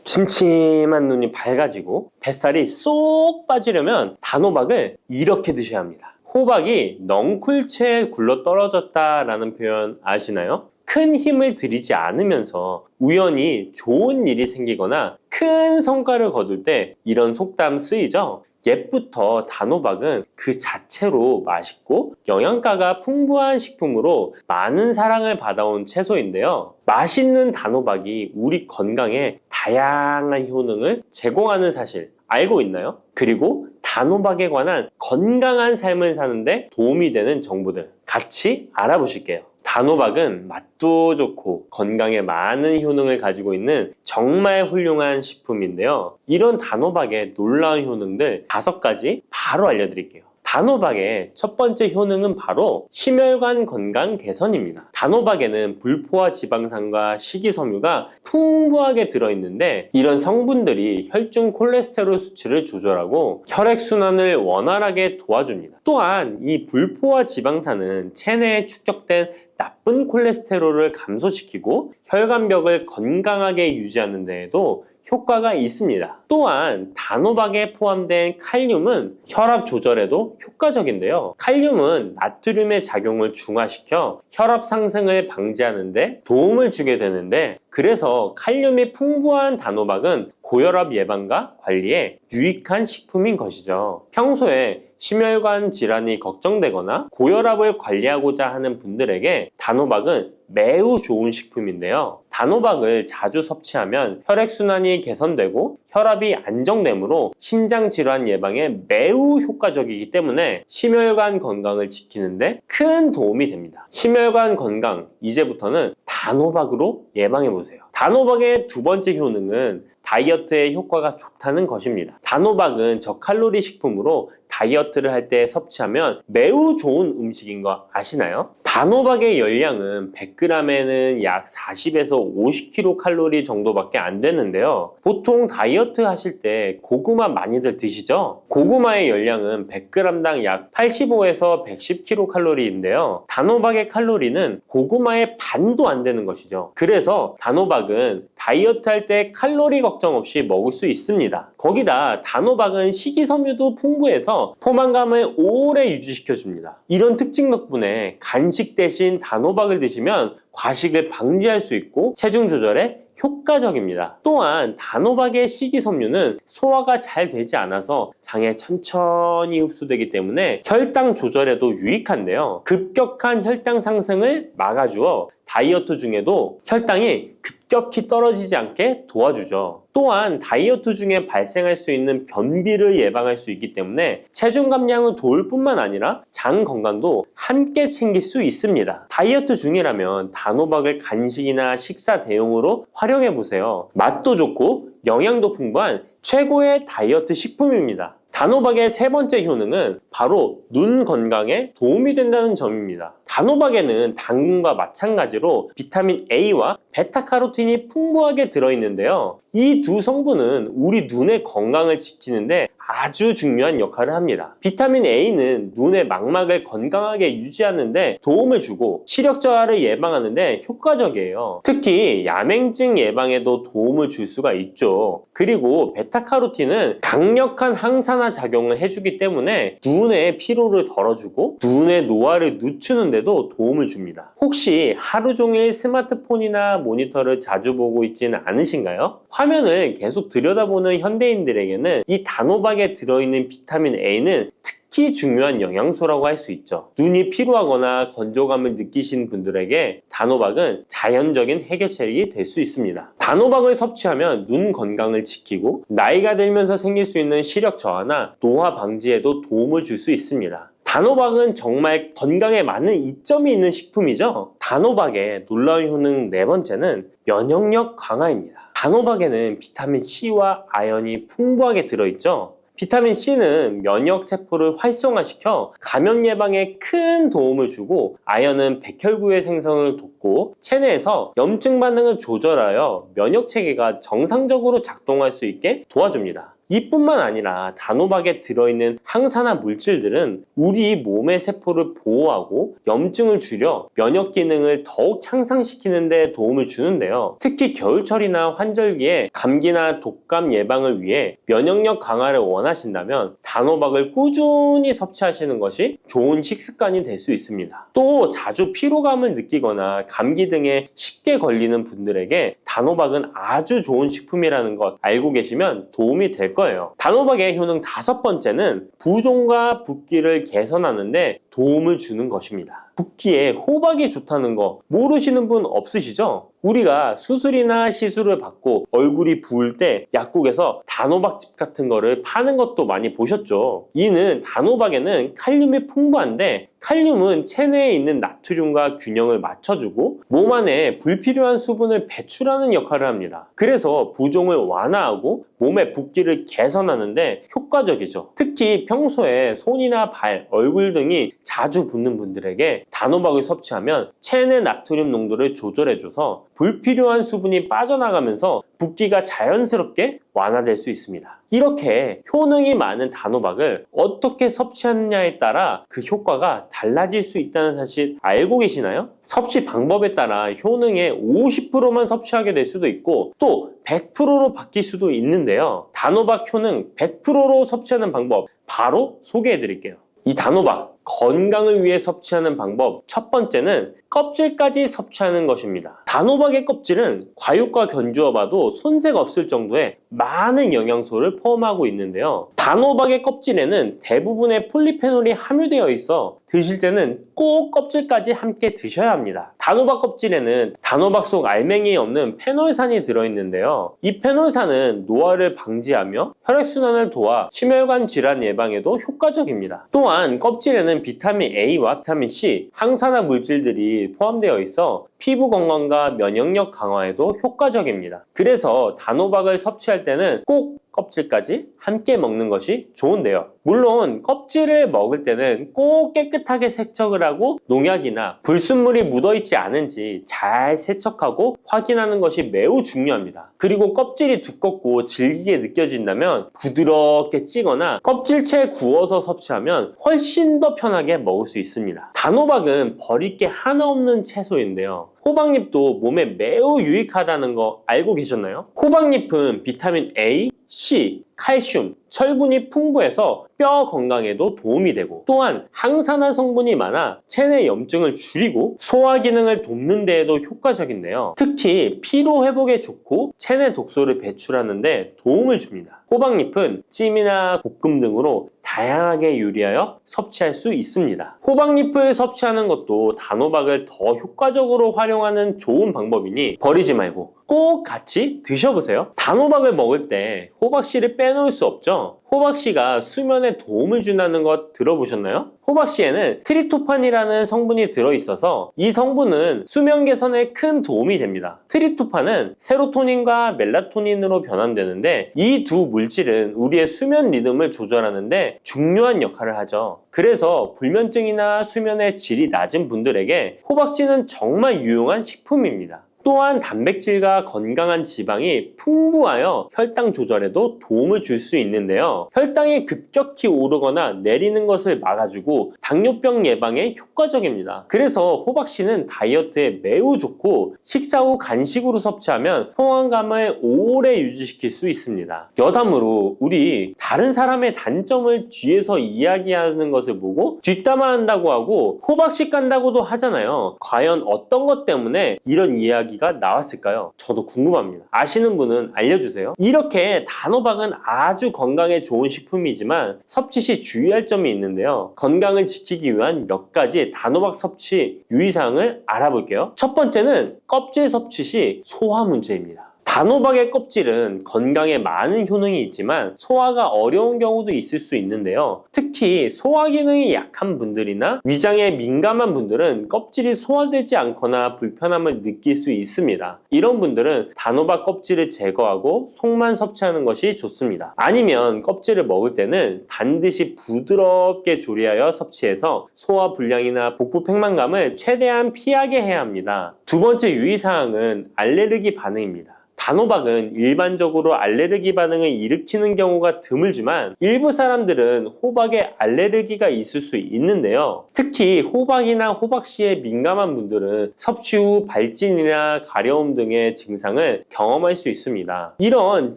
침침한 눈이 밝아지고 뱃살이 쏙 빠지려면 단호박을 이렇게 드셔야 합니다. 호박이 넝쿨채에 굴러 떨어졌다라는 표현 아시나요? 큰 힘을 들이지 않으면서 우연히 좋은 일이 생기거나 큰 성과를 거둘 때 이런 속담 쓰이죠? 옛부터 단호박은 그 자체로 맛있고 영양가가 풍부한 식품으로 많은 사랑을 받아온 채소인데요. 맛있는 단호박이 우리 건강에 다양한 효능을 제공하는 사실 알고 있나요? 그리고 단호박에 관한 건강한 삶을 사는데 도움이 되는 정보들 같이 알아보실게요. 단호박은 맛도 좋고 건강에 많은 효능을 가지고 있는 정말 훌륭한 식품인데요. 이런 단호박의 놀라운 효능들 5가지 바로 알려드릴게요. 단호박의 첫 번째 효능은 바로 심혈관 건강 개선입니다. 단호박에는 불포화 지방산과 식이섬유가 풍부하게 들어있는데 이런 성분들이 혈중 콜레스테롤 수치를 조절하고 혈액순환을 원활하게 도와줍니다. 또한 이 불포화 지방산은 체내에 축적된 나쁜 콜레스테롤을 감소시키고 혈관벽을 건강하게 유지하는 데에도 효과가 있습니다. 또한 단호박에 포함된 칼륨은 혈압 조절에도 효과적인데요. 칼륨은 나트륨의 작용을 중화시켜 혈압 상승을 방지하는 데 도움을 주게 되는데 그래서 칼륨이 풍부한 단호박은 고혈압 예방과 관리에 유익한 식품인 것이죠. 평소에 심혈관 질환이 걱정되거나 고혈압을 관리하고자 하는 분들에게 단호박은 매우 좋은 식품인데요. 단호박을 자주 섭취하면 혈액순환이 개선되고 혈압이 안정되므로 심장질환 예방에 매우 효과적이기 때문에 심혈관 건강을 지키는데 큰 도움이 됩니다. 심혈관 건강, 이제부터는 단호박으로 예방해보세요. 단호박의 두 번째 효능은 다이어트에 효과가 좋다는 것입니다. 단호박은 저칼로리 식품으로 다이어트를 할 때 섭취하면 매우 좋은 음식인 거 아시나요? 단호박의 열량은 100g에는 약 40에서 50kcal 정도밖에 안 되는데요. 보통 다이어트 하실 때 고구마 많이들 드시죠? 고구마의 열량은 100g당 약 85에서 110kcal인데요. 단호박의 칼로리는 고구마의 반도 안 되는 것이죠. 그래서 단호박은 다이어트 할 때 칼로리 걱정 없이 먹을 수 있습니다. 거기다 단호박은 식이섬유도 풍부해서 포만감을 오래 유지시켜줍니다. 이런 특징 덕분에 간식 대신 단호박을 드시면 과식을 방지할 수 있고 체중 조절에 효과적입니다. 또한 단호박의 식이섬유는 소화가 잘 되지 않아서 장에 천천히 흡수되기 때문에 혈당 조절에도 유익한데요. 급격한 혈당 상승을 막아주어 다이어트 중에도 혈당이 급격히 떨어지지 않게 도와주죠. 또한 다이어트 중에 발생할 수 있는 변비를 예방할 수 있기 때문에 체중 감량을 도울 뿐만 아니라 장 건강도 함께 챙길 수 있습니다. 다이어트 중이라면 단호박을 간식이나 식사 대용으로 활용해보세요. 맛도 좋고 영양도 풍부한 최고의 다이어트 식품입니다. 단호박의 세 번째 효능은 바로 눈 건강에 도움이 된다는 점입니다. 단호박에는 당근과 마찬가지로 비타민 A와 베타카로틴이 풍부하게 들어있는데요. 이 두 성분은 우리 눈의 건강을 지키는데 아주 중요한 역할을 합니다. 비타민 A는 눈의 망막을 건강하게 유지하는데 도움을 주고 시력 저하를 예방하는데 효과적이에요. 특히 야맹증 예방에도 도움을 줄 수가 있죠. 그리고 베타카로틴은 강력한 항산화 작용을 해주기 때문에 눈의 피로를 덜어주고 눈의 노화를 늦추는데도 도움을 줍니다. 혹시 하루 종일 스마트폰이나 모니터를 자주 보고 있지는 않으신가요? 화면을 계속 들여다보는 현대인들에게는 이 단호박에 들어있는 비타민 A는 특히 중요한 영양소라고 할 수 있죠. 눈이 피로하거나 건조감을 느끼신 분들에게 단호박은 자연적인 해결책이 될 수 있습니다. 단호박을 섭취하면 눈 건강을 지키고 나이가 들면서 생길 수 있는 시력 저하나 노화 방지에도 도움을 줄 수 있습니다. 단호박은 정말 건강에 많은 이점이 있는 식품이죠. 단호박의 놀라운 효능 네 번째는 면역력 강화입니다. 단호박에는 비타민 C와 아연이 풍부하게 들어있죠. 비타민 C는 면역 세포를 활성화시켜 감염 예방에 큰 도움을 주고 아연은 백혈구의 생성을 돕고 체내에서 염증 반응을 조절하여 면역 체계가 정상적으로 작동할 수 있게 도와줍니다. 이뿐만 아니라 단호박에 들어있는 항산화 물질들은 우리 몸의 세포를 보호하고 염증을 줄여 면역 기능을 더욱 향상시키는 데 도움을 주는데요. 특히 겨울철이나 환절기에 감기나 독감 예방을 위해 면역력 강화를 원하신다면 단호박을 꾸준히 섭취하시는 것이 좋은 식습관이 될 수 있습니다. 또 자주 피로감을 느끼거나 감기 등에 쉽게 걸리는 분들에게 단호박은 아주 좋은 식품이라는 것 알고 계시면 도움이 될 거예요. 단호박의 효능 5번째는 부종과 붓기를 개선하는데 도움을 주는 것입니다. 붓기에 호박이 좋다는 거 모르시는 분 없으시죠? 우리가 수술이나 시술을 받고 얼굴이 부을 때 약국에서 단호박즙 같은 거를 파는 것도 많이 보셨죠? 이는 단호박에는 칼륨이 풍부한데 칼륨은 체내에 있는 나트륨과 균형을 맞춰주고 몸 안에 불필요한 수분을 배출하는 역할을 합니다. 그래서 부종을 완화하고 몸의 붓기를 개선하는데 효과적이죠. 특히 평소에 손이나 발, 얼굴 등이 자주 붓는 분들에게 단호박을 섭취하면 체내 나트륨 농도를 조절해줘서 불필요한 수분이 빠져나가면서 붓기가 자연스럽게 완화될 수 있습니다. 이렇게 효능이 많은 단호박을 어떻게 섭취하느냐에 따라 그 효과가 달라질 수 있다는 사실 알고 계시나요? 섭취 방법에 따라 효능의 50%만 섭취하게 될 수도 있고 또 100%로 바뀔 수도 있는데요. 단호박 효능 100%로 섭취하는 방법 바로 소개해 드릴게요. 이 단호박 건강을 위해 섭취하는 방법 첫 번째는 껍질까지 섭취하는 것입니다. 단호박의 껍질은 과육과 견주어 봐도 손색 없을 정도의 많은 영양소를 포함하고 있는데요. 단호박의 껍질에는 대부분의 폴리페놀이 함유되어 있어 드실 때는 꼭 껍질까지 함께 드셔야 합니다. 단호박 껍질에는 단호박 속 알맹이에 없는 페놀산이 들어있는데요. 이 페놀산은 노화를 방지하며 혈액순환을 도와 심혈관 질환 예방에도 효과적입니다. 또한 껍질에는 비타민 A와 비타민 C, 항산화 물질들이 포함되어 있어 피부 건강과 면역력 강화에도 효과적입니다. 그래서 단호박을 섭취할 때는 꼭 껍질까지 함께 먹는 것이 좋은데요. 물론 껍질을 먹을 때는 꼭 깨끗하게 세척을 하고 농약이나 불순물이 묻어있지 않은지 잘 세척하고 확인하는 것이 매우 중요합니다. 그리고 껍질이 두껍고 질기게 느껴진다면 부드럽게 찌거나 껍질째 구워서 섭취하면 훨씬 더 편하게 먹을 수 있습니다. 단호박은 버릴 게 하나 없는 채소인데요. 호박잎도 몸에 매우 유익하다는 거 알고 계셨나요? 호박잎은 비타민 A, C, 칼슘, 철분이 풍부해서 뼈 건강에도 도움이 되고 또한 항산화 성분이 많아 체내 염증을 줄이고 소화 기능을 돕는 데에도 효과적인데요. 특히 피로 회복에 좋고 체내 독소를 배출하는 데 도움을 줍니다. 호박잎은 찜이나 볶음 등으로 다양하게 요리하여 섭취할 수 있습니다. 호박잎을 섭취하는 것도 단호박을 더 효과적으로 활용하는 좋은 방법이니 버리지 말고 꼭 같이 드셔보세요. 단호박을 먹을 때 호박씨를 빼놓을 수 없죠. 호박씨가 수면에 도움을 준다는 것 들어보셨나요? 호박씨에는 트립토판이라는 성분이 들어있어서 이 성분은 수면 개선에 큰 도움이 됩니다. 트립토판은 세로토닌과 멜라토닌으로 변환되는데 이 두 물질은 우리의 수면 리듬을 조절하는데 중요한 역할을 하죠. 그래서 불면증이나 수면의 질이 낮은 분들에게 호박씨는 정말 유용한 식품입니다. 또한 단백질과 건강한 지방이 풍부하여 혈당 조절에도 도움을 줄 수 있는데요. 혈당이 급격히 오르거나 내리는 것을 막아주고 당뇨병 예방에 효과적입니다. 그래서 호박씨는 다이어트에 매우 좋고 식사 후 간식으로 섭취하면 포만감을 오래 유지시킬 수 있습니다. 여담으로 우리 다른 사람의 단점을 뒤에서 이야기하는 것을 보고 뒷담화한다고 하고 호박씨 깐다고도 하잖아요. 과연 어떤 것 때문에 이런 이야기가 나왔을까요? 저도 궁금합니다. 아시는 분은 알려주세요. 이렇게 단호박은 아주 건강에 좋은 식품이지만 섭취 시 주의할 점이 있는데요. 건강을 지키기 위한 몇 가지 단호박 섭취 유의사항을 알아볼게요. 첫 번째는 껍질 섭취 시 소화 문제입니다. 단호박의 껍질은 건강에 많은 효능이 있지만 소화가 어려운 경우도 있을 수 있는데요. 특히 소화 기능이 약한 분들이나 위장에 민감한 분들은 껍질이 소화되지 않거나 불편함을 느낄 수 있습니다. 이런 분들은 단호박 껍질을 제거하고 속만 섭취하는 것이 좋습니다. 아니면 껍질을 먹을 때는 반드시 부드럽게 조리하여 섭취해서 소화 불량이나 복부 팽만감을 최대한 피하게 해야 합니다. 두 번째 유의사항은 알레르기 반응입니다. 단호박은 일반적으로 알레르기 반응을 일으키는 경우가 드물지만 일부 사람들은 호박에 알레르기가 있을 수 있는데요. 특히 호박이나 호박씨에 민감한 분들은 섭취 후 발진이나 가려움 등의 증상을 경험할 수 있습니다. 이런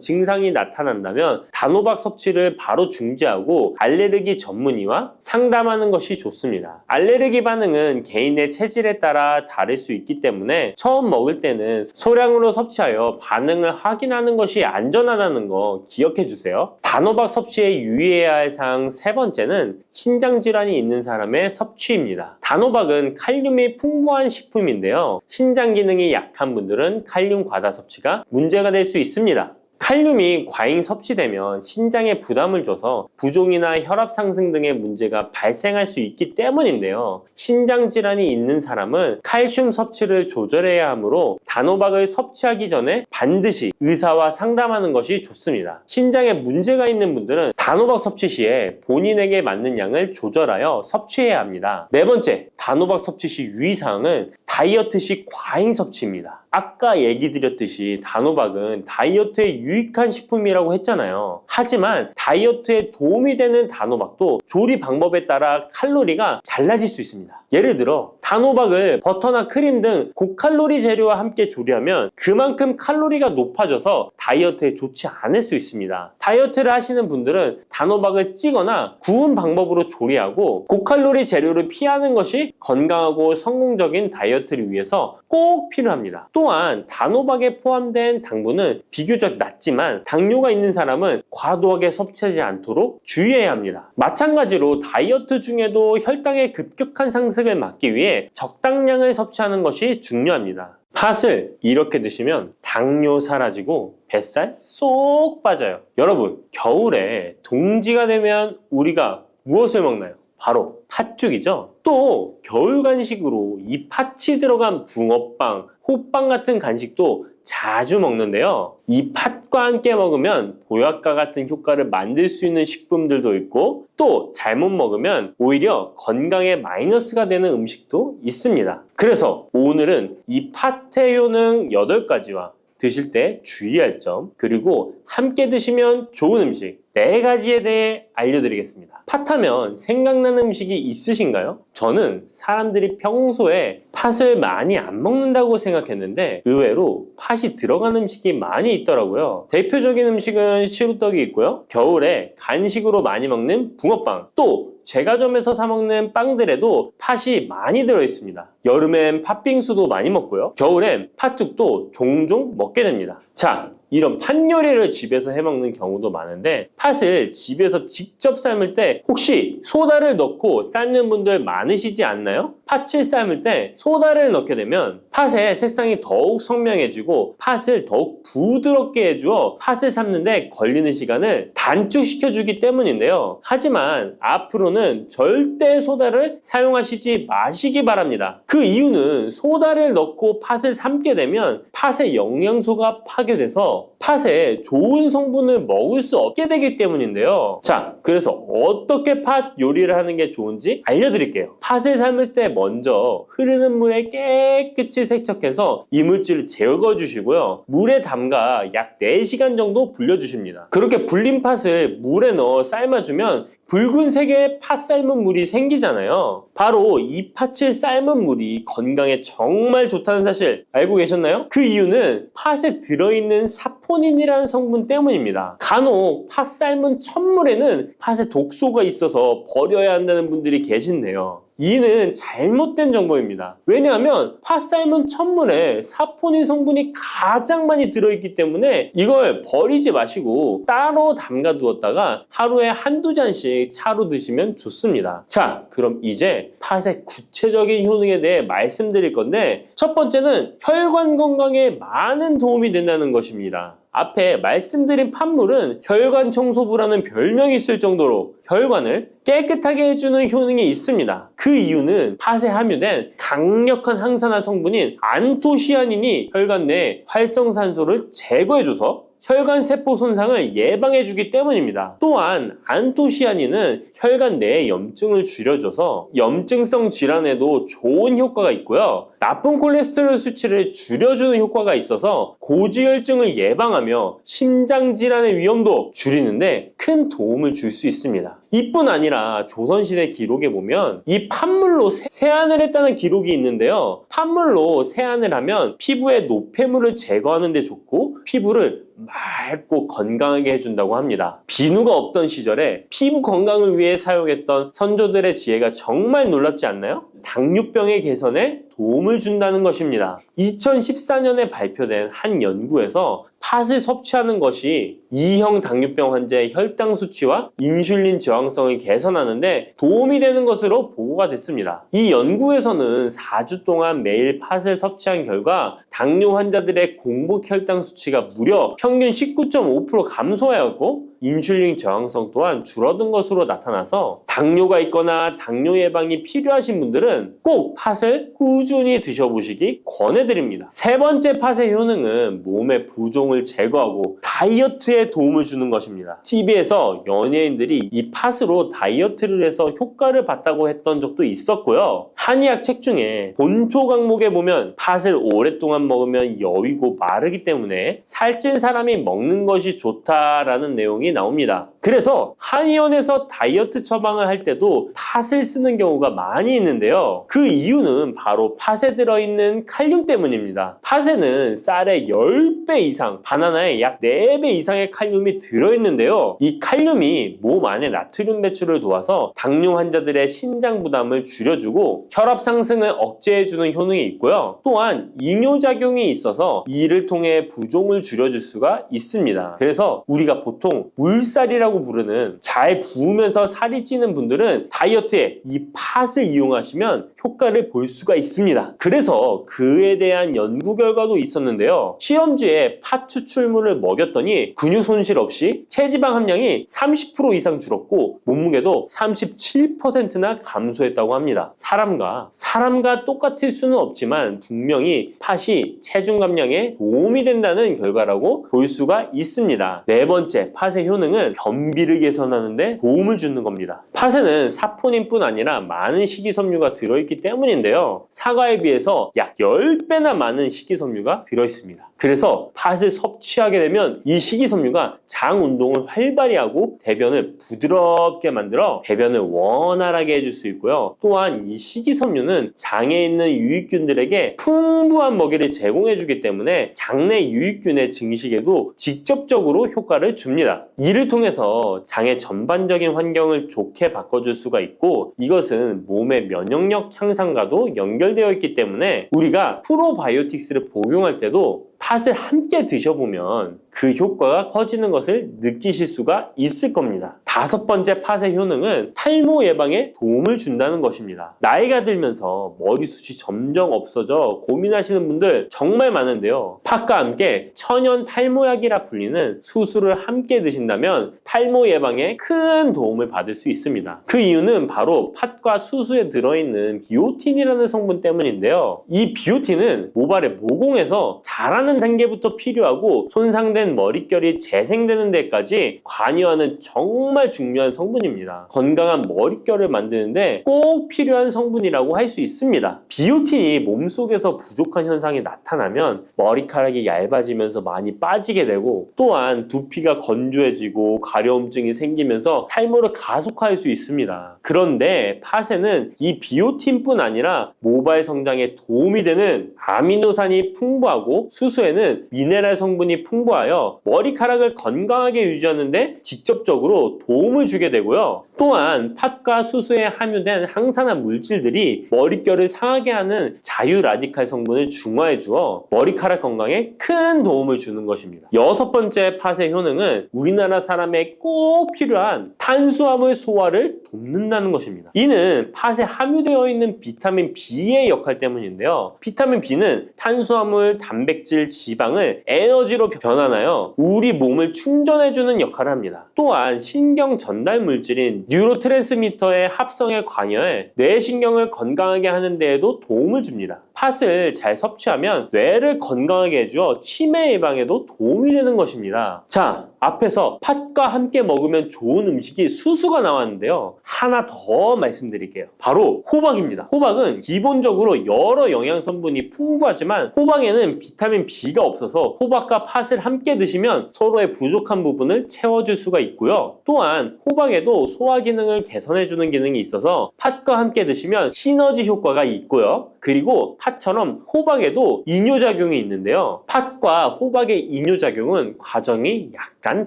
증상이 나타난다면 단호박 섭취를 바로 중지하고 알레르기 전문의와 상담하는 것이 좋습니다. 알레르기 반응은 개인의 체질에 따라 다를 수 있기 때문에 처음 먹을 때는 소량으로 섭취하여 반응을 확인하는 것이 안전하다는 거 기억해 주세요. 단호박 섭취에 유의해야 할 사항 세 번째는 신장 질환이 있는 사람의 섭취입니다. 단호박은 칼륨이 풍부한 식품인데요. 신장 기능이 약한 분들은 칼륨 과다 섭취가 문제가 될 수 있습니다. 칼륨이 과잉 섭취되면 신장에 부담을 줘서 부종이나 혈압 상승 등의 문제가 발생할 수 있기 때문인데요. 신장 질환이 있는 사람은 칼슘 섭취를 조절해야 하므로 단호박을 섭취하기 전에 반드시 의사와 상담하는 것이 좋습니다. 신장에 문제가 있는 분들은 단호박 섭취 시에 본인에게 맞는 양을 조절하여 섭취해야 합니다. 네 번째, 단호박 섭취 시 유의사항은 다이어트 시 과잉 섭취입니다. 아까 얘기 드렸듯이 단호박은 다이어트에 유익한 식품이라고 했잖아요. 하지만 다이어트에 도움이 되는 단호박도 조리 방법에 따라 칼로리가 달라질 수 있습니다. 예를 들어 단호박을 버터나 크림 등 고칼로리 재료와 함께 조리하면 그만큼 칼로리가 높아져서 다이어트에 좋지 않을 수 있습니다. 다이어트를 하시는 분들은 단호박을 찌거나 구운 방법으로 조리하고 고칼로리 재료를 피하는 것이 건강하고 성공적인 다이어트를 위해서 꼭 필요합니다. 또한 단호박에 포함된 당분은 비교적 낮지만 당뇨가 있는 사람은 과도하게 섭취하지 않도록 주의해야 합니다. 마찬가지로 다이어트 중에도 혈당의 급격한 상승을 막기 위해 적당량을 섭취하는 것이 중요합니다. 팥을 이렇게 드시면 당뇨 사라지고 뱃살 쏙 빠져요. 여러분, 겨울에 동지가 되면 우리가 무엇을 먹나요? 바로 팥죽이죠. 또 겨울 간식으로 이 팥이 들어간 붕어빵, 호빵 같은 간식도 자주 먹는데요. 이 팥과 함께 먹으면 보약과 같은 효과를 만들 수 있는 식품들도 있고 또 잘못 먹으면 오히려 건강에 마이너스가 되는 음식도 있습니다. 그래서 오늘은 이 팥의 효능 8가지와 드실 때 주의할 점, 그리고 함께 드시면 좋은 음식 4가지에 대해 알려드리겠습니다. 팥하면 생각나는 음식이 있으신가요? 저는 사람들이 평소에 팥을 많이 안 먹는다고 생각했는데 의외로 팥이 들어간 음식이 많이 있더라고요. 대표적인 음식은 시루떡이 있고요. 겨울에 간식으로 많이 먹는 붕어빵, 또 제과점에서 사 먹는 빵들에도 팥이 많이 들어있습니다. 여름엔 팥빙수도 많이 먹고요. 겨울엔 팥죽도 종종 먹게 됩니다. 자, 이런 팥 요리를 집에서 해먹는 경우도 많은데 팥을 집에서 직접 삶을 때 혹시 소다를 넣고 삶는 분들 많으시지 않나요? 팥을 삶을 때 소다를 넣게 되면 팥의 색상이 더욱 선명해지고 팥을 더욱 부드럽게 해주어 팥을 삶는데 걸리는 시간을 단축시켜주기 때문인데요. 하지만 앞으로는 절대 소다를 사용하시지 마시기 바랍니다. 그 이유는 소다를 넣고 팥을 삶게 되면 팥의 영양소가 파괴돼서 팥에 좋은 성분을 먹을 수 없게 되기 때문인데요. 자, 그래서 어떻게 팥 요리를 하는 게 좋은지 알려드릴게요. 팥을 삶을 때 먼저 흐르는 물에 깨끗이 세척해서 이물질을 제거해 주시고요. 물에 담가 약 4시간 정도 불려주십니다. 그렇게 불린 팥을 물에 넣어 삶아주면 붉은색의 팥 삶은 물이 생기잖아요. 바로 이 팥을 삶은 물이 건강에 정말 좋다는 사실 알고 계셨나요? 그 이유는 팥에 들어있는 사포닌이라는 성분 때문입니다. 간혹 팥 삶은 첫물에는 팥에 독소가 있어서 버려야 한다는 분들이 계신데요. 이는 잘못된 정보입니다. 왜냐하면 팥 삶은 첫물에 사포닌 성분이 가장 많이 들어있기 때문에 이걸 버리지 마시고 따로 담가 두었다가 하루에 1~2잔씩 차로 드시면 좋습니다. 자, 그럼 이제 팥의 구체적인 효능에 대해 말씀드릴 건데 첫 번째는 혈관 건강에 많은 도움이 된다는 것입니다. 앞에 말씀드린 팥물은 혈관 청소부라는 별명이 있을 정도로 혈관을 깨끗하게 해주는 효능이 있습니다. 그 이유는 팥에 함유된 강력한 항산화 성분인 안토시아닌이 혈관 내 활성산소를 제거해줘서 혈관 세포 손상을 예방해주기 때문입니다. 또한 안토시아닌은 혈관 내의 염증을 줄여줘서 염증성 질환에도 좋은 효과가 있고요. 나쁜 콜레스테롤 수치를 줄여주는 효과가 있어서 고지혈증을 예방하며 심장질환의 위험도 줄이는데 큰 도움을 줄 수 있습니다. 이뿐 아니라 조선시대 기록에 보면 이 판물로 세안을 했다는 기록이 있는데요. 판물로 세안을 하면 피부의 노폐물을 제거하는 데 좋고 피부를 맑고 건강하게 해준다고 합니다. 비누가 없던 시절에 피부 건강을 위해 사용했던 선조들의 지혜가 정말 놀랍지 않나요? 당뇨병의 개선에 도움을 준다는 것입니다. 2014년에 발표된 한 연구에서 팥을 섭취하는 것이 2형 당뇨병 환자의 혈당 수치와 인슐린 저항성을 개선하는데 도움이 되는 것으로 보고가 됐습니다. 이 연구에서는 4주 동안 매일 팥을 섭취한 결과 당뇨 환자들의 공복 혈당 수치가 무려 평균 19.5% 감소하였고 인슐린 저항성 또한 줄어든 것으로 나타나서 당뇨가 있거나 당뇨 예방이 필요하신 분들은 꼭 팥을 꾸준히 드셔보시기 권해드립니다. 세 번째 팥의 효능은 몸의 부종을 제거하고 다이어트에 도움을 주는 것입니다. TV에서 연예인들이 이 팥으로 다이어트를 해서 효과를 봤다고 했던 적도 있었고요. 한의학 책 중에 본초 강목에 보면 팥을 오랫동안 먹으면 여위고 마르기 때문에 살찐 사람이 먹는 것이 좋다라는 내용이 나옵니다. 그래서 한의원에서 다이어트 처방을 할 때도 팥을 쓰는 경우가 많이 있는데요. 그 이유는 바로 팥에 들어있는 칼륨 때문입니다. 팥에는 쌀의 10배 이상, 바나나에 약 4배 이상의 칼륨이 들어있는데요. 이 칼륨이 몸 안에 나트륨 배출을 도와서 당뇨 환자들의 신장 부담을 줄여주고 혈압 상승을 억제해주는 효능이 있고요. 또한 이뇨작용이 있어서 이를 통해 부종을 줄여줄 수가 있습니다. 그래서 우리가 보통 물살이라고 부르는 잘 부으면서 살이 찌는 분들은 다이어트에 이 팥을 이용하시면 효과를 볼 수가 있습니다. 그래서 그에 대한 연구 결과도 있었는데요. 실험주에 팥 추출물을 먹였더니 근육 손실 없이 체지방 함량이 30% 이상 줄었고 몸무게도 37%나 감소했다고 합니다. 사람과 똑같을 수는 없지만 분명히 팥이 체중 감량에 도움이 된다는 결과라고 볼 수가 있습니다. 네 번째, 팥의 효능은 변비를 개선하는 데 도움을 주는 겁니다. 팥에는 사포닌뿐 아니라 많은 식이섬유가 들어있기 때문인데요. 사과에 비해서 약 10배나 많은 식이섬유가 들어있습니다. 그래서 팥을 섭취하게 되면 이 식이섬유가 장 운동을 활발히 하고 대변을 부드럽게 만들어 배변을 원활하게 해줄 수 있고요. 또한 이 식이섬유는 장에 있는 유익균들에게 풍부한 먹이를 제공해주기 때문에 장내 유익균의 증식에도 직접적으로 효과를 줍니다. 이를 통해서 장의 전반적인 환경을 좋게 바꿔줄 수가 있고 이것은 몸의 면역력 향상과도 연결되어 있기 때문에 우리가 프로바이오틱스를 복용할 때도 팥을 함께 드셔보면 그 효과가 커지는 것을 느끼실 수가 있을 겁니다. 다섯 번째 팥의 효능은 탈모 예방에 도움을 준다는 것입니다. 나이가 들면서 머리숱이 점점 없어져 고민하시는 분들 정말 많은데요. 팥과 함께 천연 탈모약이라 불리는 수수를 함께 드신다면 탈모 예방에 큰 도움을 받을 수 있습니다. 그 이유는 바로 팥과 수수에 들어있는 비오틴이라는 성분 때문인데요. 이 비오틴은 모발의 모공에서 자라는 단계부터 필요하고 손상된 머릿결이 재생되는 데까지 관여하는 정말 중요한 성분입니다. 건강한 머릿결을 만드는데 꼭 필요한 성분이라고 할 수 있습니다. 비오틴이 몸속에서 부족한 현상이 나타나면 머리카락이 얇아지면서 많이 빠지게 되고 또한 두피가 건조해지고 가려움증이 생기면서 탈모를 가속화할 수 있습니다. 그런데 팥에는 이 비오틴뿐 아니라 모발 성장에 도움이 되는 아미노산이 풍부하고 수수에는 미네랄 성분이 풍부하여 머리카락을 건강하게 유지하는 데 직접적으로 도움을 주게 되고요. 또한 팥과 수수에 함유된 항산화 물질들이 머릿결을 상하게 하는 자유라디칼 성분을 중화해 주어 머리카락 건강에 큰 도움을 주는 것입니다. 여섯 번째 팥의 효능은 우리나라 사람에 꼭 필요한 탄수화물 소화를 돕는다는 것입니다. 이는 팥에 함유되어 있는 비타민 B의 역할 때문인데요. 비타민 B는 탄수화물, 단백질, 지방을 에너지로 변환하여 있잖아요. 우리 몸을 충전해주는 역할을 합니다. 또한 신경 전달 물질인 뉴로트랜스미터의 합성에 관여해 뇌신경을 건강하게 하는 데에도 도움을 줍니다. 팥을 잘 섭취하면 뇌를 건강하게 해주어 치매 예방에도 도움이 되는 것입니다. 자, 앞에서 팥과 함께 먹으면 좋은 음식이 수수가 나왔는데요. 하나 더 말씀드릴게요. 바로 호박입니다. 호박은 기본적으로 여러 영양성분이 풍부하지만 호박에는 비타민 B가 없어서 호박과 팥을 함께 드시면 서로의 부족한 부분을 채워줄 수가 있고요. 또한 호박에도 소화 기능을 개선해주는 기능이 있어서 팥과 함께 드시면 시너지 효과가 있고요. 그리고 팥처럼 호박에도 이뇨작용이 있는데요. 팥과 호박의 이뇨작용은 과정이 약간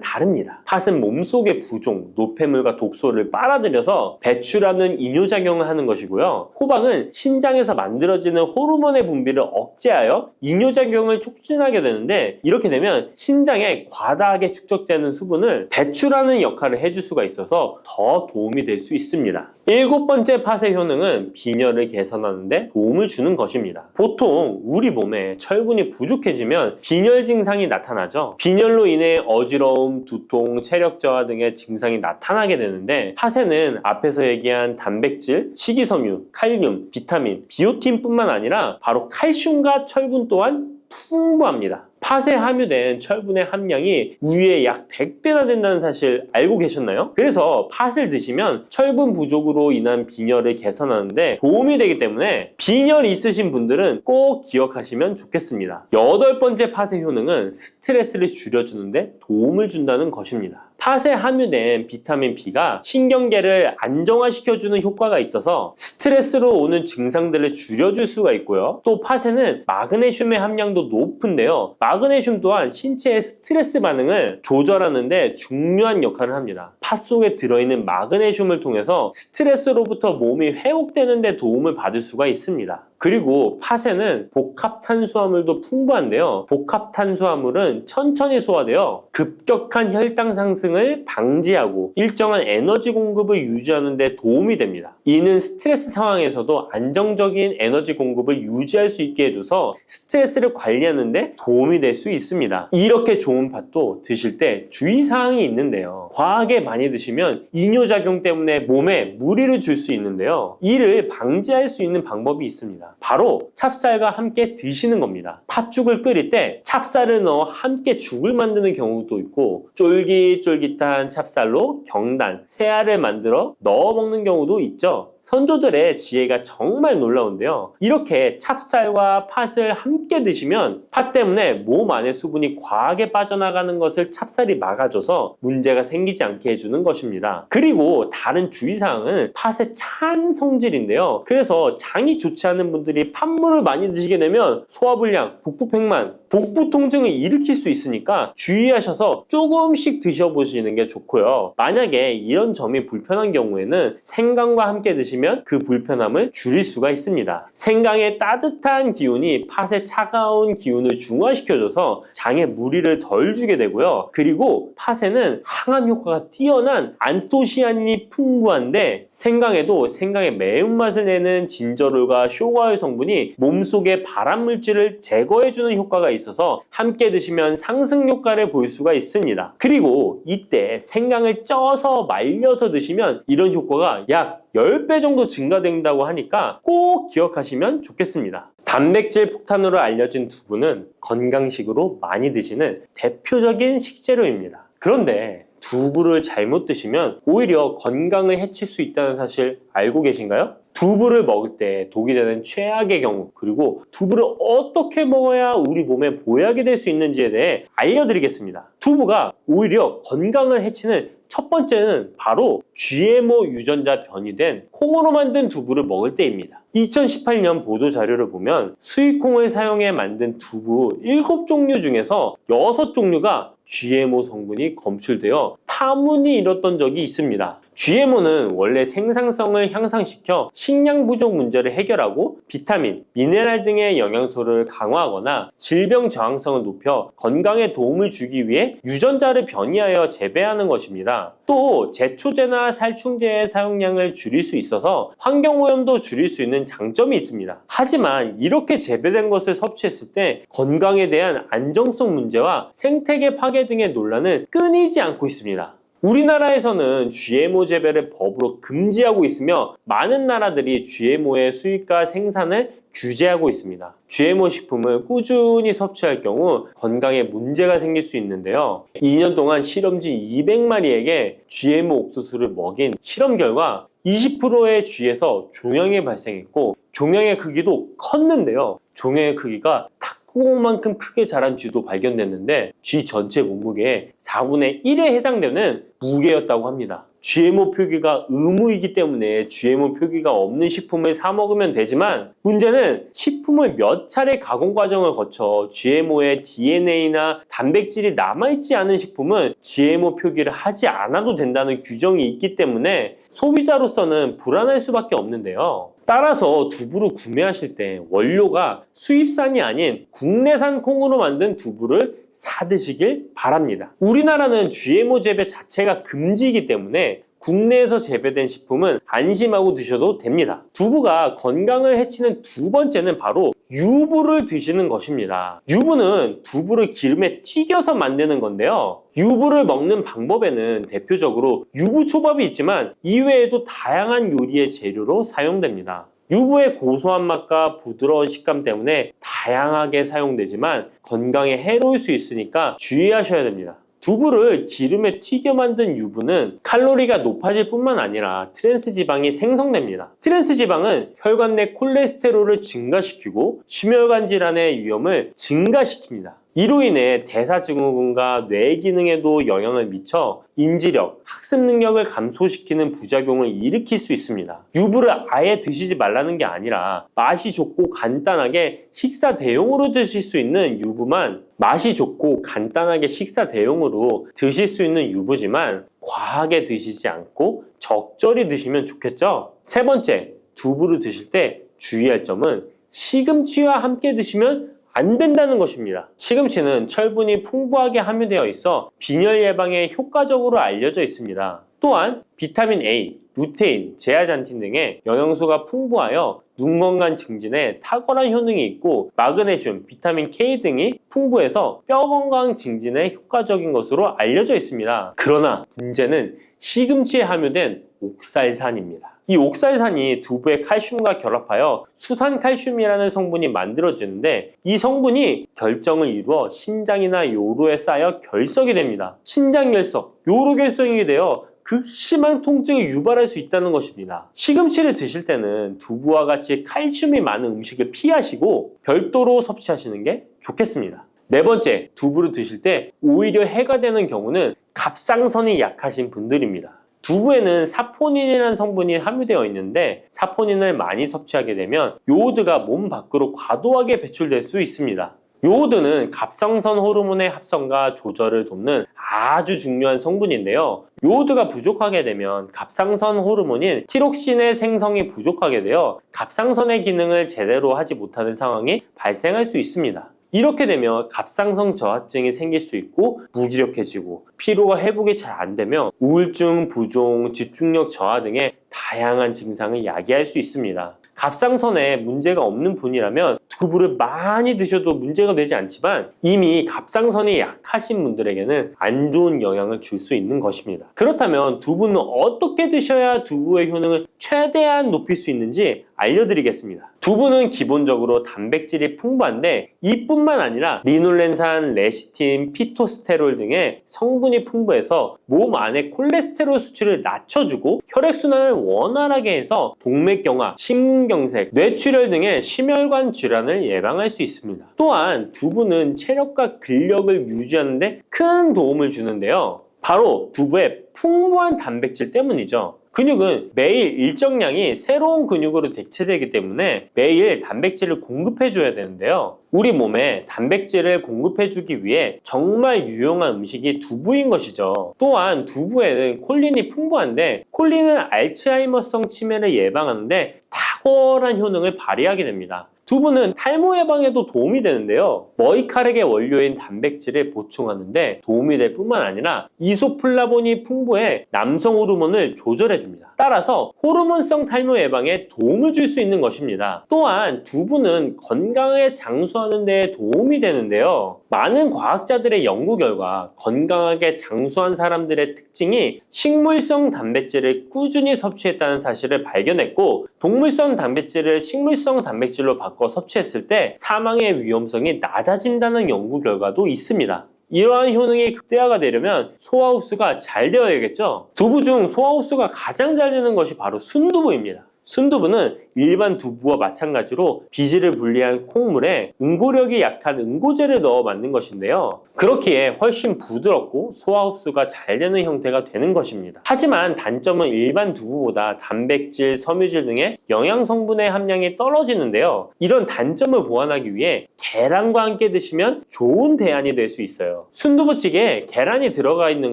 다릅니다. 팥은 몸속의 부종, 노폐물과 독소를 빨아들여서 배출하는 이뇨작용을 하는 것이고요. 호박은 신장에서 만들어지는 호르몬의 분비를 억제하여 이뇨작용을 촉진하게 되는데, 이렇게 되면 신장에 과다하게 축적되는 수분을 배출하는 역할을 해줄 수가 있어서 더 도움이 될 수 있습니다. 7번째 팥의 효능은 빈혈을 개선하는 데 도움을 주는 것입니다. 보통 우리 몸에 철분이 부족해지면 빈혈 증상이 나타나죠. 빈혈로 인해 어지러움, 두통, 체력 저하 등의 증상이 나타나게 되는데, 팥에는 앞에서 얘기한 단백질, 식이섬유, 칼륨, 비타민, 비오틴뿐만 아니라 바로 칼슘과 철분 또한 풍부합니다. 팥에 함유된 철분의 함량이 우유의 약 100배나 된다는 사실 알고 계셨나요? 그래서 팥을 드시면 철분 부족으로 인한 빈혈을 개선하는데 도움이 되기 때문에 빈혈이 있으신 분들은 꼭 기억하시면 좋겠습니다. 8번째 팥의 효능은 스트레스를 줄여주는데 도움을 준다는 것입니다. 팥에 함유된 비타민 B가 신경계를 안정화시켜주는 효과가 있어서 스트레스로 오는 증상들을 줄여줄 수가 있고요. 또 팥에는 마그네슘의 함량도 높은데요. 마그네슘 또한 신체의 스트레스 반응을 조절하는데 중요한 역할을 합니다. 팥 속에 들어있는 마그네슘을 통해서 스트레스로부터 몸이 회복되는 데 도움을 받을 수가 있습니다. 그리고 팥에는 복합탄수화물도 풍부한데요. 복합탄수화물은 천천히 소화되어 급격한 혈당 상승을 방지하고 일정한 에너지 공급을 유지하는 데 도움이 됩니다. 이는 스트레스 상황에서도 안정적인 에너지 공급을 유지할 수 있게 해줘서 스트레스를 관리하는 데 도움이 될 수 있습니다. 이렇게 좋은 팥도 드실 때 주의사항이 있는데요. 과하게 많이 드시면 이뇨작용 때문에 몸에 무리를 줄 수 있는데요. 이를 방지할 수 있는 방법이 있습니다. 바로 찹쌀과 함께 드시는 겁니다. 팥죽을 끓일 때 찹쌀을 넣어 함께 죽을 만드는 경우도 있고, 쫄깃쫄깃한 찹쌀로 경단, 새알을 만들어 넣어 먹는 경우도 있죠. 선조들의 지혜가 정말 놀라운데요. 이렇게 찹쌀과 팥을 함께 드시면 팥 때문에 몸 안에 수분이 과하게 빠져나가는 것을 찹쌀이 막아줘서 문제가 생기지 않게 해주는 것입니다. 그리고 다른 주의사항은 팥의 찬 성질인데요. 그래서 장이 좋지 않은 분들이 팥물을 많이 드시게 되면 소화불량, 복부팽만, 복부 통증을 일으킬 수 있으니까 주의하셔서 조금씩 드셔보시는 게 좋고요. 만약에 이런 점이 불편한 경우에는 생강과 함께 드시면 그 불편함을 줄일 수가 있습니다. 생강의 따뜻한 기운이 팥의 차가운 기운을 중화시켜줘서 장에 무리를 덜 주게 되고요. 그리고 팥에는 항암 효과가 뛰어난 안토시아닌이 풍부한데, 생강에도 생강의 매운맛을 내는 진저롤과 쇼가올 성분이 몸속의 발암물질을 제거해주는 효과가 있어서 함께 드시면 상승 효과를 볼 수가 있습니다. 그리고 이때 생강을 쪄서 말려서 드시면 이런 효과가 약 10배 정도 증가된다고 하니까 꼭 기억하시면 좋겠습니다. 단백질 폭탄으로 알려진 두부는 건강식으로 많이 드시는 대표적인 식재료입니다. 그런데 두부를 잘못 드시면 오히려 건강을 해칠 수 있다는 사실 알고 계신가요? 두부를 먹을 때 독이 되는 최악의 경우, 그리고 두부를 어떻게 먹어야 우리 몸에 보약이 될 수 있는지에 대해 알려드리겠습니다. 두부가 오히려 건강을 해치는 첫 번째는 바로 GMO 유전자 변이된 콩으로 만든 두부를 먹을 때입니다. 2018년 보도자료를 보면 수입콩을 사용해 만든 두부 7종류 중에서 6종류가 GMO 성분이 검출되어 파문이 일었던 적이 있습니다. GMO는 원래 생산성을 향상시켜 식량 부족 문제를 해결하고 비타민, 미네랄 등의 영양소를 강화하거나 질병 저항성을 높여 건강에 도움을 주기 위해 유전자를 변이하여 재배하는 것입니다. 또 제초제나 살충제의 사용량을 줄일 수 있어서 환경오염도 줄일 수 있는 장점이 있습니다. 하지만 이렇게 재배된 것을 섭취했을 때 건강에 대한 안정성 문제와 생태계 파괴 등의 논란은 끊이지 않고 있습니다. 우리나라에서는 GMO 재배를 법으로 금지하고 있으며 많은 나라들이 GMO의 수입과 생산을 규제하고 있습니다. GMO 식품을 꾸준히 섭취할 경우 건강에 문제가 생길 수 있는데요. 2년 동안 실험지 200마리에게 GMO 옥수수를 먹인 실험 결과 20%의 쥐에서 종양이 발생했고 종양의 크기도 컸는데요. 종양의 크기가 탁구공만큼 크게 자란 쥐도 발견됐는데 쥐 전체 몸무게의 4분의 1에 해당되는 무게였다고 합니다. GMO 표기가 의무이기 때문에 GMO 표기가 없는 식품을 사 먹으면 되지만 문제는 식품을 몇 차례 가공 과정을 거쳐 GMO의 DNA나 단백질이 남아있지 않은 식품은 GMO 표기를 하지 않아도 된다는 규정이 있기 때문에 소비자로서는 불안할 수밖에 없는데요. 따라서 두부를 구매하실 때 원료가 수입산이 아닌 국내산 콩으로 만든 두부를 사드시길 바랍니다. 우리나라는 GMO 재배 자체가 금지이기 때문에 국내에서 재배된 식품은 안심하고 드셔도 됩니다. 두부가 건강을 해치는 두 번째는 바로 유부를 드시는 것입니다. 유부는 두부를 기름에 튀겨서 만드는 건데요. 유부를 먹는 방법에는 대표적으로 유부초밥이 있지만 이외에도 다양한 요리의 재료로 사용됩니다. 유부의 고소한 맛과 부드러운 식감 때문에 다양하게 사용되지만 건강에 해로울 수 있으니까 주의하셔야 됩니다. 두부를 기름에 튀겨 만든 유부는 칼로리가 높아질 뿐만 아니라 트랜스 지방이 생성됩니다. 트랜스 지방은 혈관 내 콜레스테롤을 증가시키고 심혈관 질환의 위험을 증가시킵니다. 이로 인해 대사증후군과 뇌 기능에도 영향을 미쳐 인지력, 학습 능력을 감소시키는 부작용을 일으킬 수 있습니다. 유부를 아예 드시지 말라는 게 아니라 맛이 좋고 간단하게 식사 대용으로 드실 수 있는 유부만 맛이 좋고 간단하게 식사 대용으로 드실 수 있는 유부지만 과하게 드시지 않고 적절히 드시면 좋겠죠? 세 번째, 두부를 드실 때 주의할 점은 시금치와 함께 드시면 안 된다는 것입니다. 시금치는 철분이 풍부하게 함유되어 있어 빈혈 예방에 효과적으로 알려져 있습니다. 또한 비타민 A, 루테인, 제아잔틴 등의 영양소가 풍부하여 눈 건강 증진에 탁월한 효능이 있고 마그네슘, 비타민 K 등이 풍부해서 뼈 건강 증진에 효과적인 것으로 알려져 있습니다. 그러나 문제는 시금치에 함유된 옥살산입니다. 이 옥살산이 두부의 칼슘과 결합하여 수산칼슘이라는 성분이 만들어지는데 이 성분이 결정을 이루어 신장이나 요로에 쌓여 결석이 됩니다. 신장결석, 요로결석이 되어 극심한 통증을 유발할 수 있다는 것입니다. 시금치를 드실 때는 두부와 같이 칼슘이 많은 음식을 피하시고 별도로 섭취하시는 게 좋겠습니다. 네 번째, 두부를 드실 때 오히려 해가 되는 경우는 갑상선이 약하신 분들입니다. 두부에는 사포닌이라는 성분이 함유되어 있는데 사포닌을 많이 섭취하게 되면 요오드가 몸 밖으로 과도하게 배출될 수 있습니다. 요오드는 갑상선 호르몬의 합성과 조절을 돕는 아주 중요한 성분인데요. 요오드가 부족하게 되면 갑상선 호르몬인 티록신의 생성이 부족하게 되어 갑상선의 기능을 제대로 하지 못하는 상황이 발생할 수 있습니다. 이렇게 되면 갑상선 저하증이 생길 수 있고 무기력해지고 피로가 회복이 잘 안 되며 우울증, 부종, 집중력 저하 등의 다양한 증상을 야기할 수 있습니다. 갑상선에 문제가 없는 분이라면 두부를 많이 드셔도 문제가 되지 않지만 이미 갑상선이 약하신 분들에게는 안 좋은 영향을 줄 수 있는 것입니다. 그렇다면 두부는 어떻게 드셔야 두부의 효능을 최대한 높일 수 있는지 알려드리겠습니다. 두부는 기본적으로 단백질이 풍부한데 이뿐만 아니라 리놀렌산, 레시틴, 피토스테롤 등의 성분이 풍부해서 몸 안의 콜레스테롤 수치를 낮춰주고 혈액순환을 원활하게 해서 동맥경화, 심근경색, 뇌출혈 등의 심혈관 질환을 예방할 수 있습니다. 또한 두부는 체력과 근력을 유지하는 데 큰 도움을 주는데요. 바로 두부의 풍부한 단백질 때문이죠. 근육은 매일 일정량이 새로운 근육으로 대체되기 때문에 매일 단백질을 공급해줘야 되는데요. 우리 몸에 단백질을 공급해주기 위해 정말 유용한 음식이 두부인 것이죠. 또한 두부에는 콜린이 풍부한데 콜린은 알츠하이머성 치매를 예방하는데 탁월한 효능을 발휘하게 됩니다. 두부는 탈모 예방에도 도움이 되는데요. 머리카락의 원료인 단백질을 보충하는데 도움이 될 뿐만 아니라 이소플라본이 풍부해 남성 호르몬을 조절해줍니다. 따라서 호르몬성 탈모 예방에 도움을 줄 수 있는 것입니다. 또한 두부는 건강하게 장수하는 데 도움이 되는데요. 많은 과학자들의 연구 결과 건강하게 장수한 사람들의 특징이 식물성 단백질을 꾸준히 섭취했다는 사실을 발견했고, 동물성 단백질을 식물성 단백질로 바꿔 섭취했을 때 사망의 위험성이 낮아진다는 연구 결과도 있습니다. 이러한 효능이 극대화가 되려면 소화 흡수가 잘 되어야겠죠. 두부 중 소화 흡수가 가장 잘 되는 것이 바로 순두부입니다. 순두부는 일반 두부와 마찬가지로 비질을 분리한 콩물에 응고력이 약한 응고제를 넣어 만든 것인데요. 그렇기에 훨씬 부드럽고 소화 흡수가 잘 되는 형태가 되는 것입니다. 하지만 단점은 일반 두부보다 단백질, 섬유질 등의 영양 성분의 함량이 떨어지는데요. 이런 단점을 보완하기 위해 계란과 함께 드시면 좋은 대안이 될 수 있어요. 순두부찌개에 계란이 들어가 있는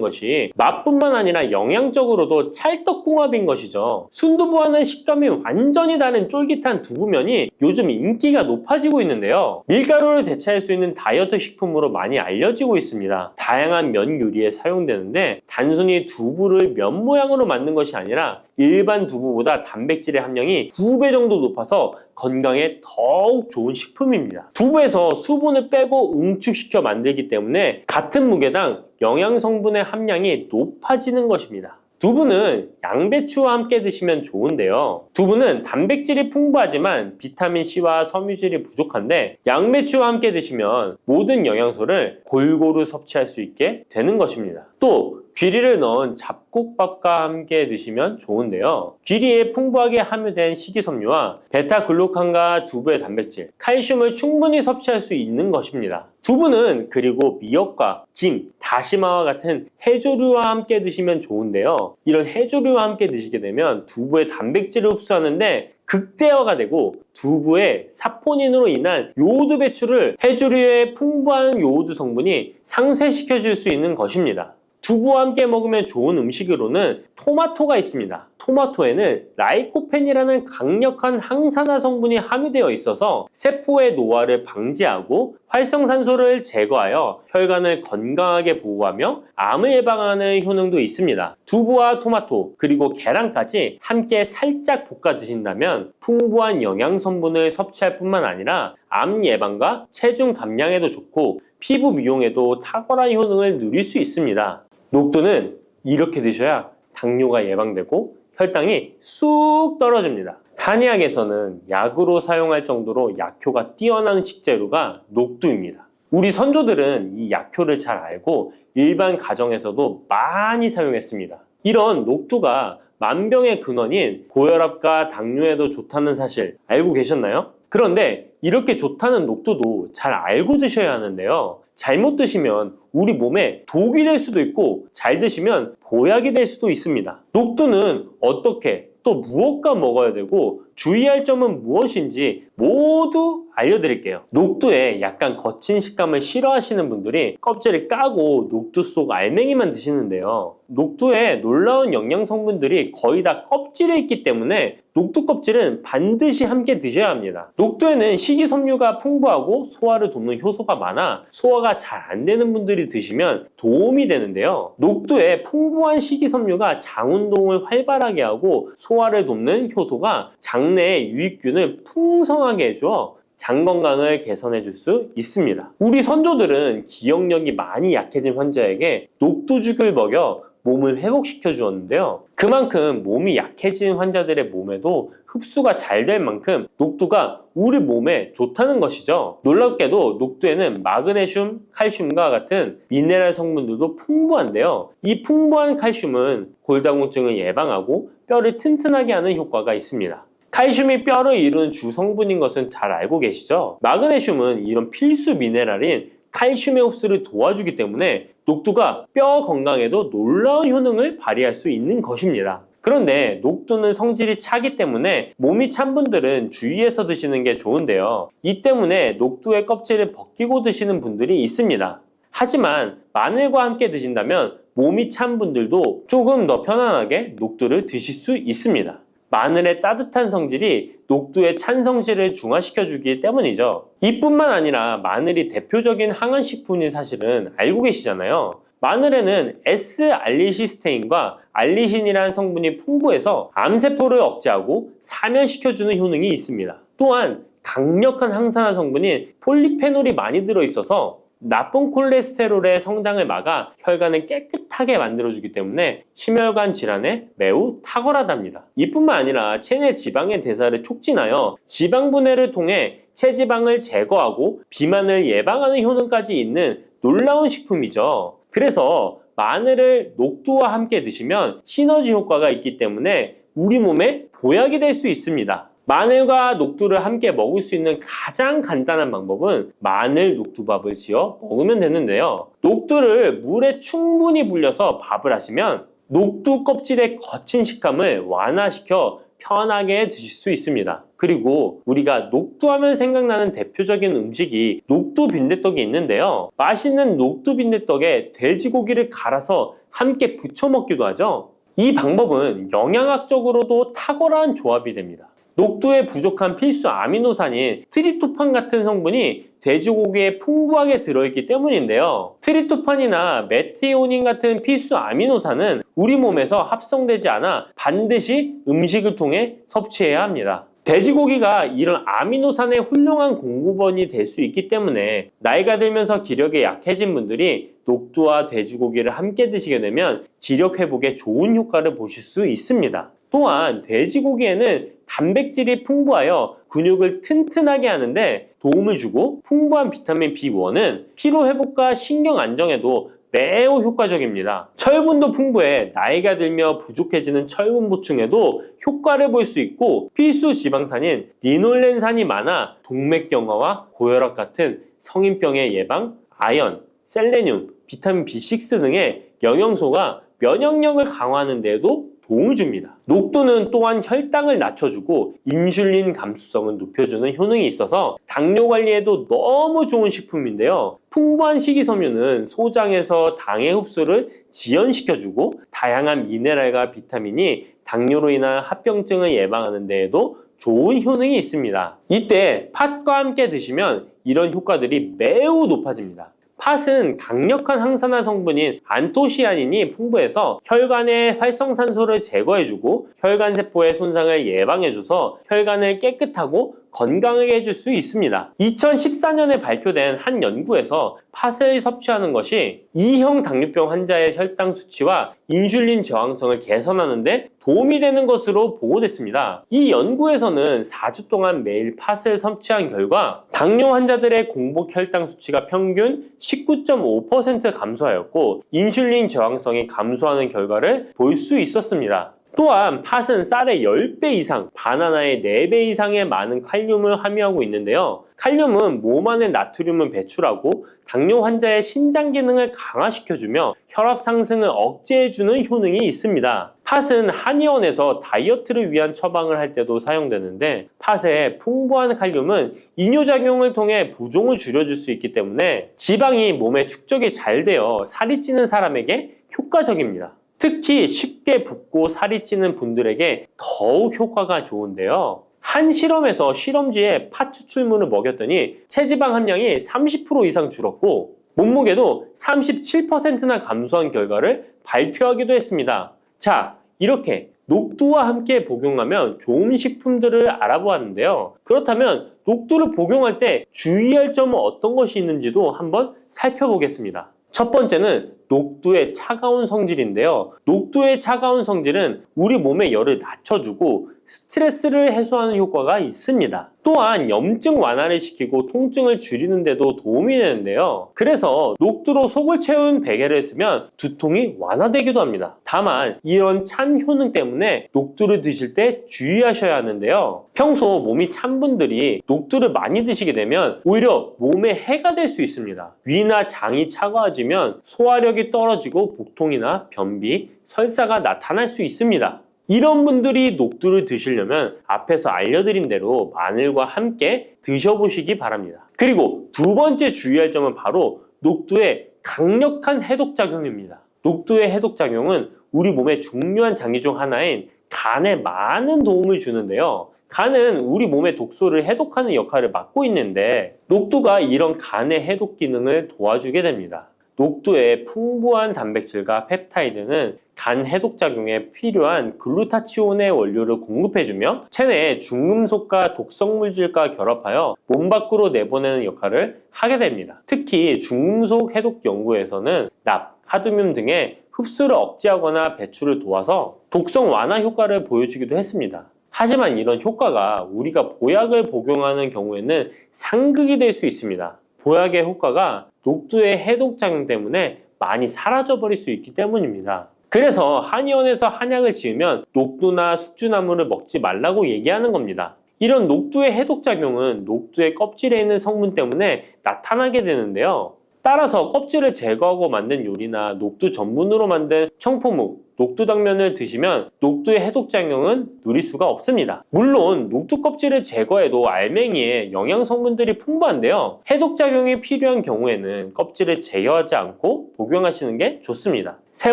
것이 맛뿐만 아니라 영양적으로도 찰떡궁합인 것이죠. 순두부와는 식감이 완전히 다른 쫄깃한 두부면이 요즘 인기가 높아지고 있는데요. 밀가루를 대체할 수 있는 다이어트 식품으로 많이 알려지고 있습니다. 다양한 면 요리에 사용되는데 단순히 두부를 면 모양으로 만든 것이 아니라 일반 두부보다 단백질의 함량이 2배 정도 높아서 건강에 더욱 좋은 식품입니다. 두부에서 수분을 빼고 응축시켜 만들기 때문에 같은 무게당 영양 성분의 함량이 높아지는 것입니다. 두부는 양배추와 함께 드시면 좋은데요. 두부는 단백질이 풍부하지만 비타민C와 섬유질이 부족한데 양배추와 함께 드시면 모든 영양소를 골고루 섭취할 수 있게 되는 것입니다. 또 귀리를 넣은 잡곡밥과 함께 드시면 좋은데요. 귀리에 풍부하게 함유된 식이섬유와 베타글루칸과 두부의 단백질, 칼슘을 충분히 섭취할 수 있는 것입니다. 두부는 그리고 미역과 김, 다시마와 같은 해조류와 함께 드시면 좋은데요. 이런 해조류와 함께 드시게 되면 두부의 단백질을 흡수하는데 극대화가 되고 두부의 사포닌으로 인한 요오드 배출을 해조류의 풍부한 요오드 성분이 상쇄시켜 줄 수 있는 것입니다. 두부와 함께 먹으면 좋은 음식으로는 토마토가 있습니다. 토마토에는 라이코펜이라는 강력한 항산화 성분이 함유되어 있어서 세포의 노화를 방지하고 활성산소를 제거하여 혈관을 건강하게 보호하며 암을 예방하는 효능도 있습니다. 두부와 토마토 그리고 계란까지 함께 살짝 볶아 드신다면 풍부한 영양 성분을 섭취할 뿐만 아니라 암 예방과 체중 감량에도 좋고 피부 미용에도 탁월한 효능을 누릴 수 있습니다. 녹두는 이렇게 드셔야 당뇨가 예방되고 혈당이 쑥 떨어집니다. 한의학에서는 약으로 사용할 정도로 약효가 뛰어난 식재료가 녹두입니다. 우리 선조들은 이 약효를 잘 알고 일반 가정에서도 많이 사용했습니다. 이런 녹두가 만병의 근원인 고혈압과 당뇨에도 좋다는 사실 알고 계셨나요? 그런데 이렇게 좋다는 녹두도 잘 알고 드셔야 하는데요. 잘못 드시면 우리 몸에 독이 될 수도 있고 잘 드시면 보약이 될 수도 있습니다. 녹두는 어떻게 또 무엇과 먹어야 되고 주의할 점은 무엇인지 모두 알려드릴게요. 녹두에 약간 거친 식감을 싫어하시는 분들이 껍질을 까고 녹두 속 알맹이만 드시는데요. 녹두에 놀라운 영양 성분들이 거의 다 껍질에 있기 때문에 녹두 껍질은 반드시 함께 드셔야 합니다. 녹두에는 식이섬유가 풍부하고 소화를 돕는 효소가 많아 소화가 잘 안 되는 분들이 드시면 도움이 되는데요. 녹두에 풍부한 식이섬유가 장 운동을 활발하게 하고 소화를 돕는 효소가 장내의 유익균을 풍성하게 해줘 장 건강을 개선해 줄 수 있습니다. 우리 선조들은 기억력이 많이 약해진 환자에게 녹두죽을 먹여 몸을 회복시켜 주었는데요. 그만큼 몸이 약해진 환자들의 몸에도 흡수가 잘 될 만큼 녹두가 우리 몸에 좋다는 것이죠. 놀랍게도 녹두에는 마그네슘, 칼슘과 같은 미네랄 성분들도 풍부한데요. 이 풍부한 칼슘은 골다공증을 예방하고 뼈를 튼튼하게 하는 효과가 있습니다. 칼슘이 뼈를 이루는 주 성분인 것은 잘 알고 계시죠? 마그네슘은 이런 필수 미네랄인 칼슘의 흡수를 도와주기 때문에 녹두가 뼈 건강에도 놀라운 효능을 발휘할 수 있는 것입니다. 그런데 녹두는 성질이 차기 때문에 몸이 찬 분들은 주의해서 드시는 게 좋은데요. 이 때문에 녹두의 껍질을 벗기고 드시는 분들이 있습니다. 하지만 마늘과 함께 드신다면 몸이 찬 분들도 조금 더 편안하게 녹두를 드실 수 있습니다. 마늘의 따뜻한 성질이 녹두의 찬 성질을 중화시켜 주기 때문이죠. 이뿐만 아니라 마늘이 대표적인 항암식품인 사실은 알고 계시잖아요. 마늘에는 S알리시스테인과 알리신이라는 성분이 풍부해서 암세포를 억제하고 사면시켜주는 효능이 있습니다. 또한 강력한 항산화 성분인 폴리페놀이 많이 들어있어서 나쁜 콜레스테롤의 성장을 막아 혈관을 깨끗하게 만들어주기 때문에 심혈관 질환에 매우 탁월하답니다. 이뿐만 아니라 체내 지방의 대사를 촉진하여 지방 분해를 통해 체지방을 제거하고 비만을 예방하는 효능까지 있는 놀라운 식품이죠. 그래서 마늘을 녹두와 함께 드시면 시너지 효과가 있기 때문에 우리 몸에 보약이 될 수 있습니다. 마늘과 녹두를 함께 먹을 수 있는 가장 간단한 방법은 마늘 녹두밥을 지어 먹으면 되는데요. 녹두를 물에 충분히 불려서 밥을 하시면 녹두 껍질의 거친 식감을 완화시켜 편하게 드실 수 있습니다. 그리고 우리가 녹두하면 생각나는 대표적인 음식이 녹두 빈대떡이 있는데요. 맛있는 녹두 빈대떡에 돼지고기를 갈아서 함께 부쳐 먹기도 하죠. 이 방법은 영양학적으로도 탁월한 조합이 됩니다. 녹두에 부족한 필수 아미노산인 트립토판 같은 성분이 돼지고기에 풍부하게 들어있기 때문인데요. 트립토판이나 메티오닌 같은 필수 아미노산은 우리 몸에서 합성되지 않아 반드시 음식을 통해 섭취해야 합니다. 돼지고기가 이런 아미노산의 훌륭한 공급원이 될 수 있기 때문에 나이가 들면서 기력이 약해진 분들이 녹두와 돼지고기를 함께 드시게 되면 기력 회복에 좋은 효과를 보실 수 있습니다. 또한 돼지고기에는 단백질이 풍부하여 근육을 튼튼하게 하는데 도움을 주고 풍부한 비타민 B1은 피로 회복과 신경 안정에도 매우 효과적입니다. 철분도 풍부해 나이가 들며 부족해지는 철분 보충에도 효과를 볼 수 있고 필수 지방산인 리놀렌산이 많아 동맥경화와 고혈압 같은 성인병의 예방, 아연, 셀레늄, 비타민 B6 등의 영양소가 면역력을 강화하는 데에도 도움을 줍니다. 녹두는 또한 혈당을 낮춰주고 인슐린 감수성을 높여주는 효능이 있어서 당뇨 관리에도 너무 좋은 식품인데요. 풍부한 식이섬유는 소장에서 당의 흡수를 지연시켜주고 다양한 미네랄과 비타민이 당뇨로 인한 합병증을 예방하는 데에도 좋은 효능이 있습니다. 이때 팥과 함께 드시면 이런 효과들이 매우 높아집니다. 팥은 강력한 항산화 성분인 안토시아닌이 풍부해서 혈관의 활성산소를 제거해주고 혈관세포의 손상을 예방해줘서 혈관을 깨끗하고 건강하게 해줄 수 있습니다. 2014년에 발표된 한 연구에서 팥을 섭취하는 것이 2형 당뇨병 환자의 혈당 수치와 인슐린 저항성을 개선하는 데 도움이 되는 것으로 보고됐습니다. 이 연구에서는 4주 동안 매일 팥을 섭취한 결과 당뇨 환자들의 공복 혈당 수치가 평균 19.5% 감소하였고 인슐린 저항성이 감소하는 결과를 볼 수 있었습니다. 또한 팥은 쌀의 10배 이상, 바나나의 4배 이상의 많은 칼륨을 함유하고 있는데요. 칼륨은 몸 안에 나트륨을 배출하고 당뇨 환자의 신장 기능을 강화시켜주며 혈압 상승을 억제해주는 효능이 있습니다. 팥은 한의원에서 다이어트를 위한 처방을 할 때도 사용되는데 팥의 풍부한 칼륨은 이뇨작용을 통해 부종을 줄여줄 수 있기 때문에 지방이 몸에 축적이 잘 되어 살이 찌는 사람에게 효과적입니다. 특히 쉽게 붓고 살이 찌는 분들에게 더욱 효과가 좋은데요. 한 실험에서 실험지에 팥 추출물을 먹였더니 체지방 함량이 30% 이상 줄었고 몸무게도 37%나 감소한 결과를 발표하기도 했습니다. 자, 이렇게 녹두와 함께 복용하면 좋은 식품들을 알아보았는데요. 그렇다면 녹두를 복용할 때 주의할 점은 어떤 것이 있는지도 한번 살펴보겠습니다. 첫 번째는 녹두의 차가운 성질인데요. 녹두의 차가운 성질은 우리 몸의 열을 낮춰주고 스트레스를 해소하는 효과가 있습니다. 또한 염증 완화를 시키고 통증을 줄이는 데도 도움이 되는데요. 그래서 녹두로 속을 채운 베개를 쓰면 두통이 완화되기도 합니다. 다만 이런 찬 효능 때문에 녹두를 드실 때 주의하셔야 하는데요. 평소 몸이 찬 분들이 녹두를 많이 드시게 되면 오히려 몸에 해가 될 수 있습니다. 위나 장이 차가워지면 소화력이 떨어지고 복통이나 변비, 설사가 나타날 수 있습니다. 이런 분들이 녹두를 드시려면 앞에서 알려드린 대로 마늘과 함께 드셔보시기 바랍니다. 그리고 두 번째 주의할 점은 바로 녹두의 강력한 해독작용입니다. 녹두의 해독작용은 우리 몸의 중요한 장기 중 하나인 간에 많은 도움을 주는데요. 간은 우리 몸의 독소를 해독하는 역할을 맡고 있는데 녹두가 이런 간의 해독 기능을 도와주게 됩니다. 녹두의 풍부한 단백질과 펩타이드는 간 해독작용에 필요한 글루타치온의 원료를 공급해주며 체내의 중금속과 독성물질과 결합하여 몸 밖으로 내보내는 역할을 하게 됩니다. 특히 중금속 해독 연구에서는 납, 카드뮴 등의 흡수를 억제하거나 배출을 도와서 독성 완화 효과를 보여주기도 했습니다. 하지만 이런 효과가 우리가 보약을 복용하는 경우에는 상극이 될 수 있습니다. 보약의 효과가 녹두의 해독작용 때문에 많이 사라져버릴 수 있기 때문입니다. 그래서 한의원에서 한약을 지으면 녹두나 숙주나물을 먹지 말라고 얘기하는 겁니다. 이런 녹두의 해독작용은 녹두의 껍질에 있는 성분 때문에 나타나게 되는데요. 따라서 껍질을 제거하고 만든 요리나 녹두 전분으로 만든 청포묵, 녹두당면을 드시면 녹두의 해독작용은 누릴 수가 없습니다. 물론 녹두 껍질을 제거해도 알맹이에 영양 성분들이 풍부한데요. 해독작용이 필요한 경우에는 껍질을 제거하지 않고 복용하시는 게 좋습니다. 세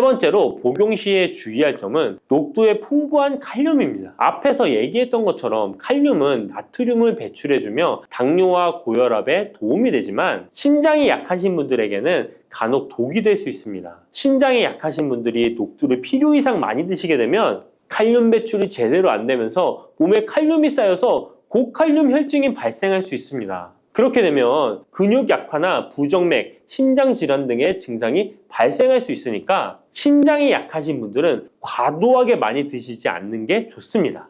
번째로 복용 시에 주의할 점은 녹두의 풍부한 칼륨입니다. 앞에서 얘기했던 것처럼 칼륨은 나트륨을 배출해주며 당뇨와 고혈압에 도움이 되지만 신장이 약하신 분들에게는 간혹 독이 될 수 있습니다. 신장이 약하신 분들이 녹두를 필요 이상 많이 드시게 되면 칼륨 배출이 제대로 안 되면서 몸에 칼륨이 쌓여서 고칼륨 혈증이 발생할 수 있습니다. 그렇게 되면 근육 약화나 부정맥, 심장 질환 등의 증상이 발생할 수 있으니까 신장이 약하신 분들은 과도하게 많이 드시지 않는 게 좋습니다.